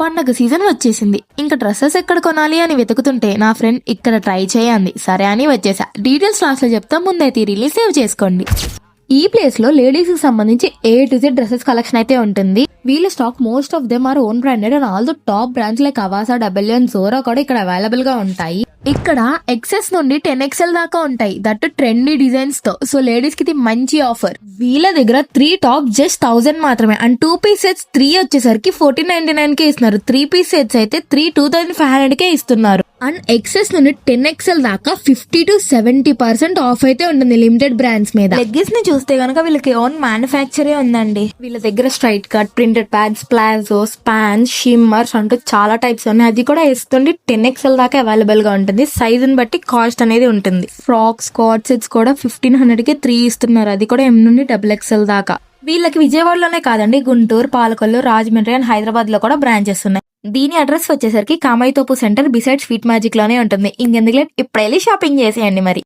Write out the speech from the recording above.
పండగ సీజన్ వచ్చేసింది. ఇంకా డ్రెస్సెస్ ఎక్కడ కొనాలి అని వెతుకుతుంటే నా ఫ్రెండ్ ఇక్కడ ట్రై చేయండి సరే అని వచ్చేసా. డీటెయిల్స్ లాస్ట్ లో చెప్తా, ముందైతే రిలీజ్ సేవ్ చేసుకోండి. ఈ ప్లేస్ లో లేడీస్ కి సంబంధించి A to Z dresses collection అయితే ఉంటుంది. వీళ్ళ stock most of them are own branded and all the top brands like Avaasa, WN, Zara కూడా ఇక్కడ అవైలబుల్ గా ఉంటాయి. ఇక్కడ XS నుండి 10XL దాకా ఉంటాయి, దట్ ట్రెండీ డిజైన్స్ తో. సో లేడీస్ కి ఇది మంచి ఆఫర్. వీళ్ళ దగ్గర 3 టాప్ జస్ట్ 1000 మాత్రమే అండ్ 2 పీస్ సెట్స్ 3 వచ్చేసరికి 1499 కే ఇస్తున్నారు. 3 పీస్ సెట్స్ అయితే 2500 కే ఇస్తున్నారు. అండ్ XS నుండి 10XL దాకా 50 to 70% ఆఫ్ అయితే ఉంటుంది లిమిటెడ్ బ్రాండ్స్ మీద. లెగ్గిన్స్ ని చూస్తే గనక వీళ్ళకి ఓన్ మ్యానుఫ్యాక్చరే ఉందండి. వీళ్ళ దగ్గర straight cut, printed pads, palazzos, pants, shimmers అంటూ చాలా టైప్స్ ఉన్నాయి. అది కూడా ఇస్తుంది 10XL దాకా అవైలబుల్ గా ఉంటుంది. సైజుని బట్టి కాస్ట్ అనేది ఉంటుంది. ఫ్రాక్స్, కార్డ్ సెట్స్ కూడా 1500 కే 3 ఇస్తున్నారు. అది కూడా M నుండి XXL దాకా. వీళ్ళకి విజయవాడలోనే కాదండి, గుంటూరు, పాలకొల్లు, రాజమండ్రి అండ్ హైదరాబాద్ లో కూడా బ్రాంచెస్ ఉన్నాయి. దీని అడ్రస్ వచ్చేసరికి కామాయితోపు సెంటర్ బిసైడ్ స్వీట్ మ్యాజిక్ లోనే ఉంటుంది. ఇంకెందుకు ఇప్పుడు వెళ్ళి షాపింగ్ చేసేయండి మరి.